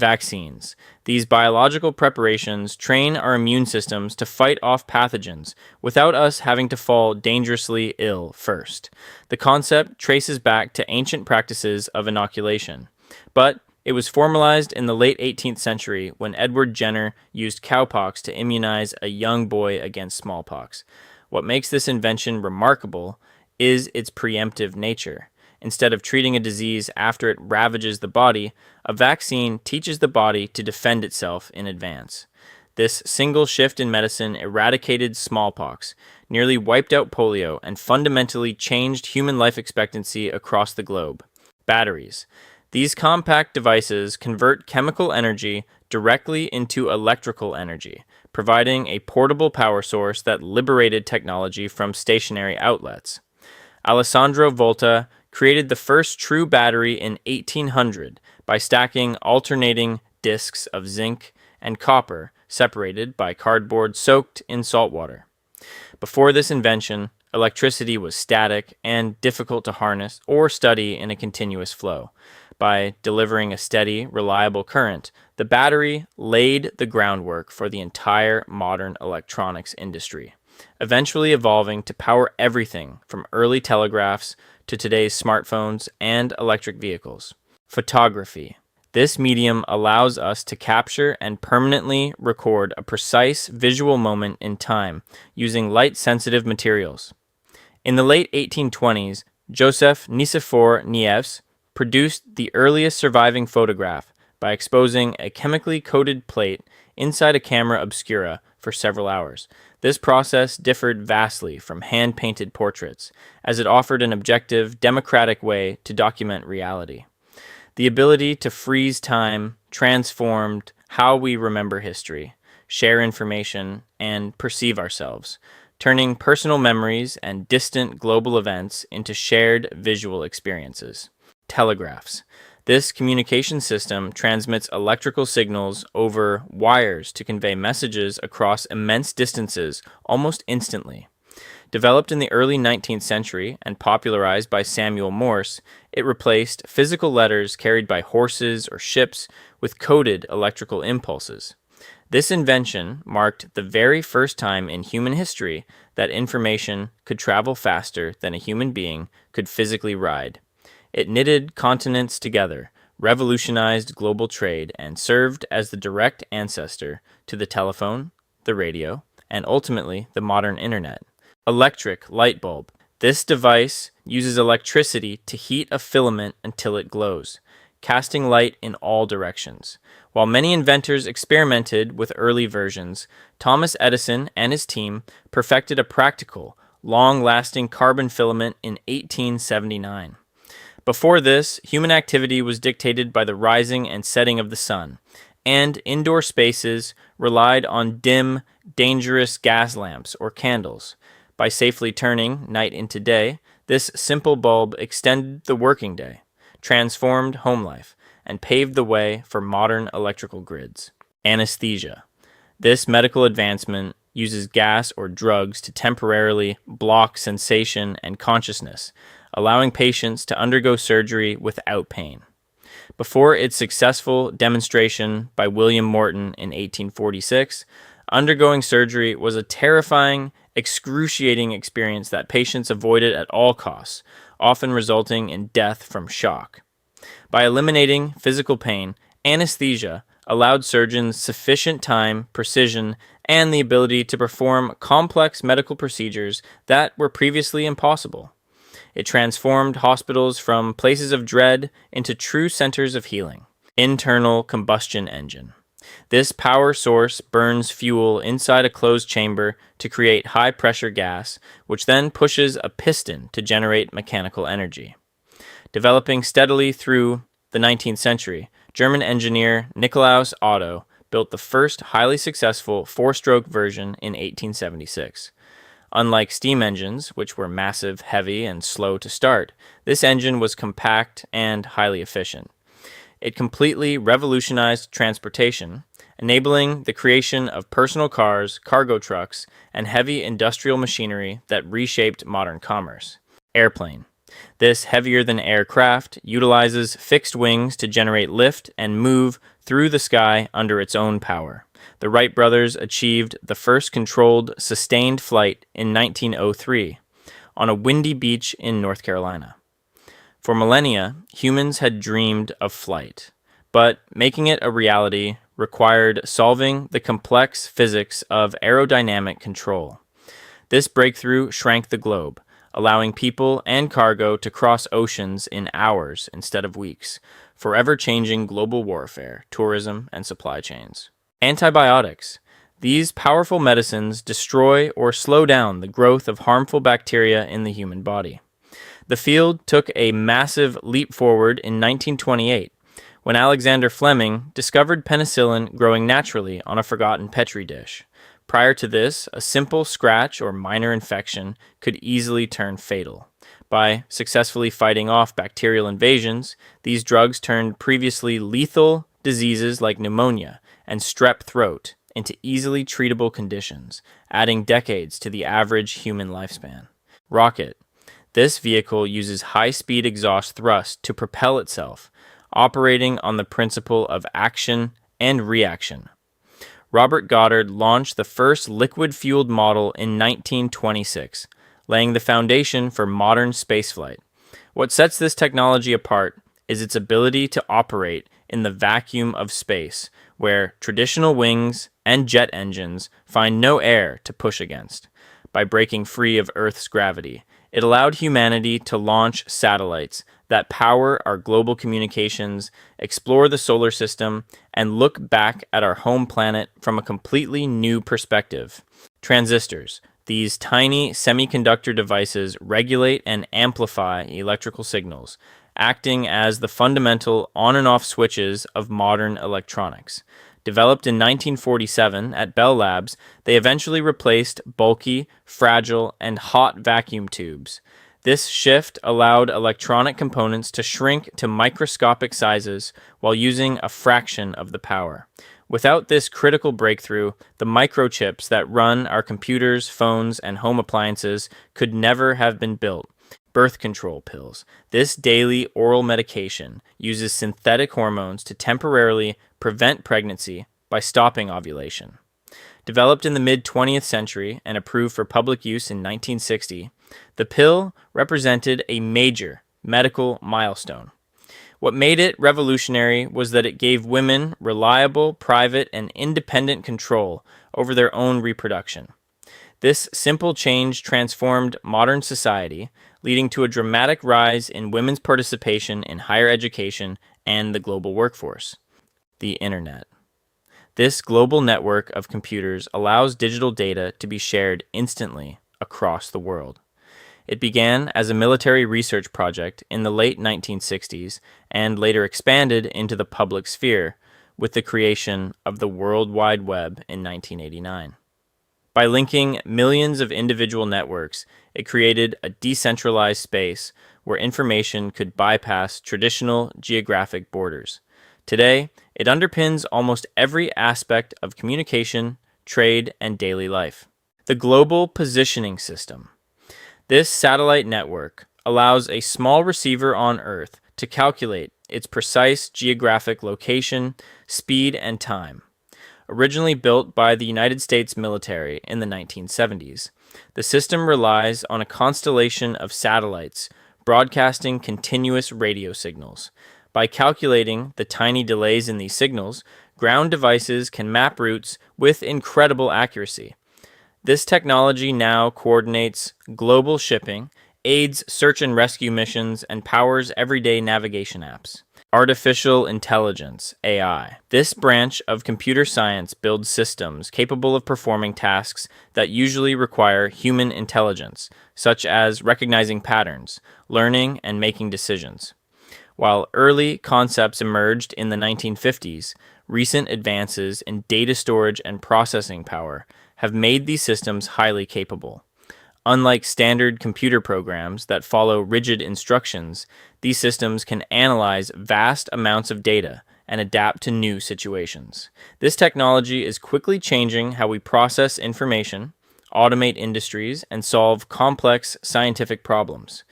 Vaccines. These biological preparations train our immune systems to fight off pathogens without us having to fall dangerously ill first. The concept traces back to ancient practices of inoculation, but it was formalized in the late 18th century when Edward Jenner used cowpox to immunize a young boy against smallpox. What makes this invention remarkable is its preemptive nature. Instead of treating a disease after it ravages the body, a vaccine teaches the body to defend itself in advance. This single shift in medicine eradicated smallpox, nearly wiped out polio, and fundamentally changed human life expectancy across the globe. Batteries. These compact devices convert chemical energy directly into electrical energy, providing a portable power source that liberated technology from stationary outlets. Alessandro Volta created the first true battery in 1800 by stacking alternating discs of zinc and copper separated by cardboard soaked in salt water. Before this invention, electricity was static and difficult to harness or study in a continuous flow. By delivering a steady, reliable current, the battery laid the groundwork for the entire modern electronics industry, eventually evolving to power everything from early telegraphs to today's smartphones and electric vehicles. Photography. This medium allows us to capture and permanently record a precise visual moment in time using light-sensitive materials. In the late 1820s, Joseph Nicephore Niepce produced the earliest surviving photograph by exposing a chemically coated plate inside a camera obscura for several hours. This process differed vastly from hand-painted portraits, as it offered an objective, democratic way to document reality. The ability to freeze time transformed how we remember history, share information, and perceive ourselves, turning personal memories and distant global events into shared visual experiences. Telegraphs. This communication system transmits electrical signals over wires to convey messages across immense distances almost instantly. Developed in the early 19th century and popularized by Samuel Morse, it replaced physical letters carried by horses or ships with coded electrical impulses. This invention marked the very first time in human history that information could travel faster than a human being could physically ride. It knitted continents together, revolutionized global trade, and served as the direct ancestor to the telephone, the radio, and ultimately the modern internet. Electric light bulb. This device uses electricity to heat a filament until it glows, casting light in all directions. While many inventors experimented with early versions, Thomas Edison and his team perfected a practical, long-lasting carbon filament in 1879. Before this, human activity was dictated by the rising and setting of the sun, and indoor spaces relied on dim, dangerous gas lamps or candles. By safely turning night into day, this simple bulb extended the working day, transformed home life, and paved the way for modern electrical grids. Anesthesia. This medical advancement uses gas or drugs to temporarily block sensation and consciousness, allowing patients to undergo surgery without pain. Before its successful demonstration by William Morton in 1846, undergoing surgery was a terrifying, excruciating experience that patients avoided at all costs, often resulting in death from shock. By eliminating physical pain, anesthesia allowed surgeons sufficient time, precision, and the ability to perform complex medical procedures that were previously impossible. It transformed hospitals from places of dread into true centers of healing. Internal combustion engine. This power source burns fuel inside a closed chamber to create high-pressure gas, which then pushes a piston to generate mechanical energy. Developing steadily through the 19th century, German engineer Nikolaus Otto built the first highly successful four-stroke version in 1876. Unlike steam engines, which were massive, heavy, and slow to start, this engine was compact and highly efficient. It completely revolutionized transportation, enabling the creation of personal cars, cargo trucks, and heavy industrial machinery that reshaped modern commerce. Airplane. This heavier-than-air craft utilizes fixed wings to generate lift and move through the sky under its own power. The Wright brothers achieved the first controlled, sustained flight in 1903 on a windy beach in North Carolina. For millennia, humans had dreamed of flight, but making it a reality required solving the complex physics of aerodynamic control. This breakthrough shrank the globe, allowing people and cargo to cross oceans in hours instead of weeks, forever changing global warfare, tourism, and supply chains. Antibiotics. These powerful medicines destroy or slow down the growth of harmful bacteria in the human body. The field took a massive leap forward in 1928 when Alexander Fleming discovered penicillin growing naturally on a forgotten petri dish. Prior to this, a simple scratch or minor infection could easily turn fatal. By successfully fighting off bacterial invasions, these drugs turned previously lethal diseases like pneumonia and strep throat into easily treatable conditions, adding decades to the average human lifespan. Rocket. This vehicle uses high-speed exhaust thrust to propel itself, operating on the principle of action and reaction. Robert Goddard launched the first liquid-fueled model in 1926, laying the foundation for modern spaceflight. What sets this technology apart is its ability to operate in the vacuum of space, where traditional wings and jet engines find no air to push against. By breaking free of Earth's gravity, it allowed humanity to launch satellites that power our global communications, explore the solar system, and look back at our home planet from a completely new perspective. Transistors. These tiny semiconductor devices regulate and amplify electrical signals, acting as the fundamental on and off switches of modern electronics. Developed in 1947 at Bell Labs, they eventually replaced bulky, fragile, and hot vacuum tubes. This shift allowed electronic components to shrink to microscopic sizes while using a fraction of the power. Without this critical breakthrough, the microchips that run our computers, phones, and home appliances could never have been built. Birth control pills. This daily oral medication uses synthetic hormones to temporarily prevent pregnancy by stopping ovulation. Developed in the mid-20th century and approved for public use in 1960, the pill represented a major medical milestone. What made it revolutionary was that it gave women reliable, private, and independent control over their own reproduction. This simple change transformed modern society, leading to a dramatic rise in women's participation in higher education and the global workforce. The Internet. This global network of computers allows digital data to be shared instantly across the world. It began as a military research project in the late 1960s and later expanded into the public sphere with the creation of the World Wide Web in 1989. By linking millions of individual networks, it created a decentralized space where information could bypass traditional geographic borders. Today, it underpins almost every aspect of communication, trade, and daily life. The Global Positioning System. This satellite network allows a small receiver on Earth to calculate its precise geographic location, speed, and time. Originally built by the United States military in the 1970s, the system relies on a constellation of satellites broadcasting continuous radio signals. By calculating the tiny delays in these signals, ground devices can map routes with incredible accuracy. This technology now coordinates global shipping, aids search and rescue missions, and powers everyday navigation apps. Artificial intelligence, AI. This branch of computer science builds systems capable of performing tasks that usually require human intelligence, such as recognizing patterns, learning, and making decisions. While early concepts emerged in the 1950s, recent advances in data storage and processing power have made these systems highly capable. Unlike standard computer programs that follow rigid instructions, these systems can analyze vast amounts of data and adapt to new situations. This technology is quickly changing how we process information, automate industries, and solve complex scientific problems.